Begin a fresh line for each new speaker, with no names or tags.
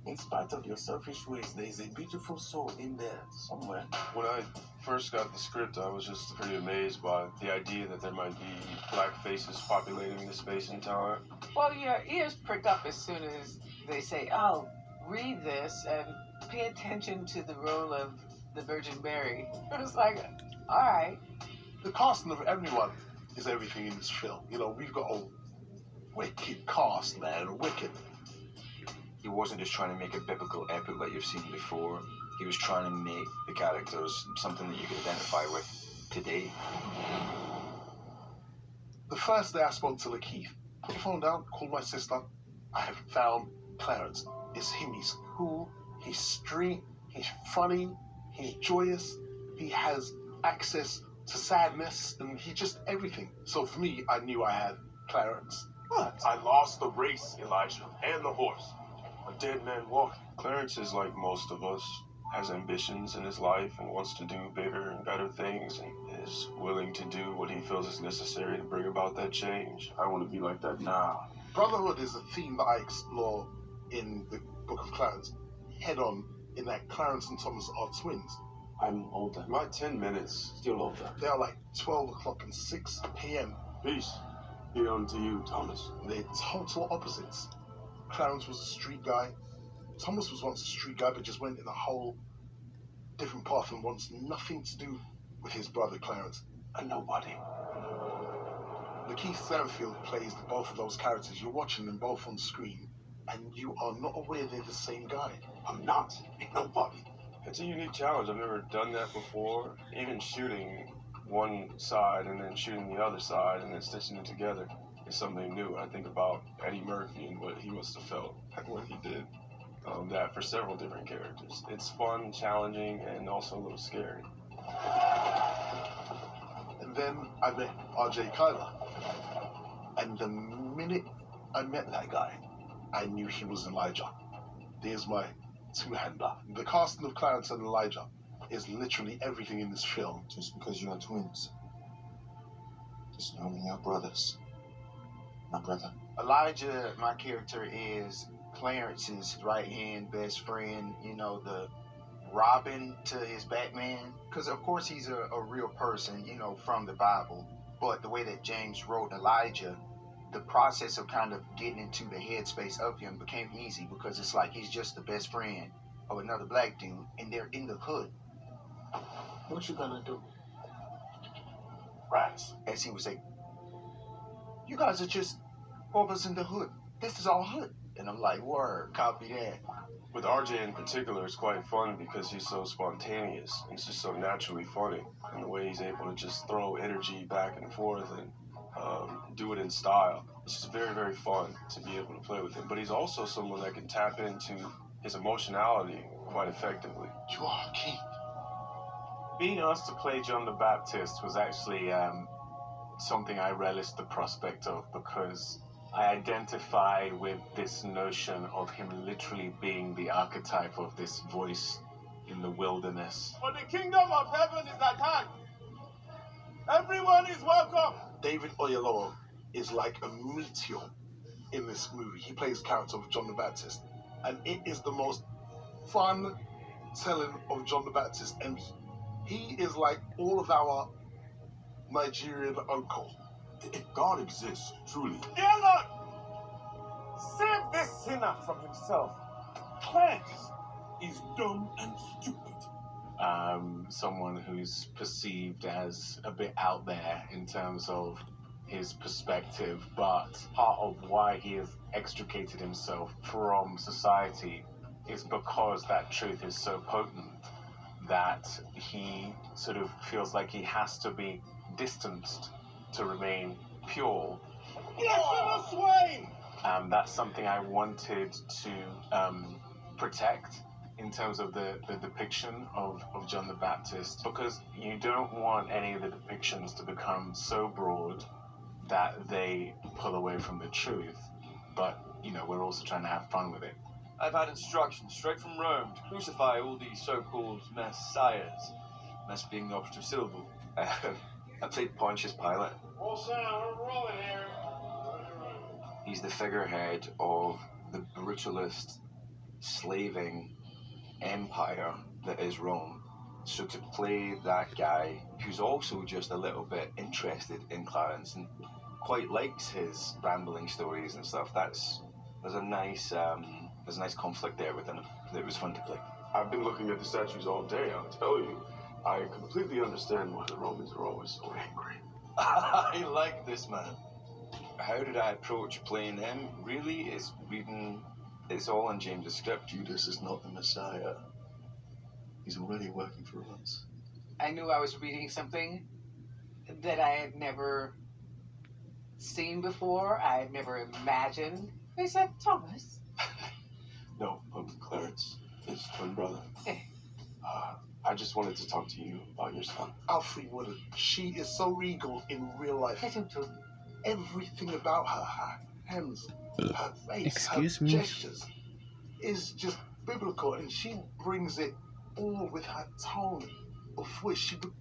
In spite of your selfish ways, there is a beautiful soul in there somewhere.
When I first got the script, I was just pretty amazed by the idea that there might be black faces populating the space and time.
Well, your ears prick up as soon as they say, oh, read this and pay attention to the role of the Virgin Mary. It was like, all right.
The casting of everyone is everything in this film. You know, we've got a wicked cast, man, wicked.
He wasn't just trying to make a biblical epic like you've seen before. He was trying to make the characters something that you could identify with today.
The first day I spoke to Lakeith, put the phone down, called my sister. I have found Clarence. It's him. He's cool. He's street. He's funny. He's joyous. He has access to sadness, and he's just everything. So for me, I knew I had Clarence.
But I lost the race, Elijah, and the horse. A dead man walking.
Clarence is like most of us, has ambitions in his life and wants to do bigger and better things and is willing to do what he feels is necessary to bring about that change. I want to be like that now.
Brotherhood is a theme that I explore in the Book of Clarence, head on, in that Clarence and Thomas are twins.
I'm older.
My 10 minutes.
Still older.
They are like 12 o'clock and 6 p.m.
Peace be unto you, Thomas.
They're total opposites. Clarence was a street guy. Thomas was once a street guy, but just went in a whole different path and wants nothing to do with his brother Clarence.
A nobody.
Lakeith Stanfield plays both of those characters. You're watching them both on screen, and you are not aware they're the same guy.
I'm not a nobody.
It's a unique challenge. I've never done that before. Even shooting one side and then shooting the other side and then stitching it together is something new. I think about Eddie Murphy and what he must have felt when he did that for several different characters. It's fun, challenging, and also a little scary.
And then I met R.J. Kyler. And the minute I met that guy, I knew he was Elijah. There's my two-hander. The casting of Clarence and Elijah is literally everything in this film.
Just because you are twins doesn't mean you're brothers. My brother.
Elijah, my character, is Clarence's right-hand best friend, you know, the Robin to his Batman. Because, of course, he's a real person, you know, from the Bible. But the way that James wrote Elijah, the process of kind of getting into the headspace of him became easy because it's like he's just the best friend of another black dude, and they're in the hood.
What you gonna do? Rise.
As he would say, you guys are just brothers in the hood. This is all hood. And I'm like, word, copy that.
With RJ in particular, it's quite fun because he's so spontaneous. He's just so naturally funny. And the way he's able to just throw energy back and forth and do it in style. It's just very, very fun to be able to play with him. But he's also someone that can tap into his emotionality quite effectively.
You are king.
Being asked to play John the Baptist was actually something I relished the prospect of because I identify with this notion of him literally being the archetype of this voice in the wilderness.
For the kingdom of heaven is at hand. Everyone is welcome.
David Oyelowo is like a meteor in this movie. He plays the character of John the Baptist. And it is the most fun telling of John the Baptist. And he is like all of our Nigerian uncle.
If God exists, truly.
Dear Lord, save this sinner from himself.
Clarence is dumb and stupid.
Someone who's perceived as a bit out there in terms of his perspective, but part of why he has extricated himself from society is because that truth is so potent that he sort of feels like he has to be distanced to remain pure.
Blasphemous swine!
That's something I wanted to protect in terms of the depiction of John the Baptist, because you don't want any of the depictions to become so broad that they pull away from the truth, but, you know, we're also trying to have fun with it.
I've had instructions straight from Rome to crucify all these so-called messiahs, mess being the operative syllable.
I played Pontius Pilate.
All sound, we're rolling here.
He's the figurehead of the brutalist slaving empire that is Rome. So to play that guy who's also just a little bit interested in Clarence and quite likes his rambling stories and stuff, there's a nice conflict there within him that was fun to play.
I've been looking at the statues all day, I'll tell you. I completely understand why the Romans are always so angry.
I like this man. How did I approach playing him? Really, it's all in James's script.
Judas is not the Messiah. He's already working for us.
I knew I was reading something that I had never seen before. I had never imagined. He said, Thomas.
No, Clarence, his twin brother. I just wanted to talk to you about your son.
Alfie Woodard. She is so regal in real life.
Let him talk.
Everything about her hands, her face,
Excuse
her
me?
gestures, is just biblical, and she brings it all with her tone of voice. She would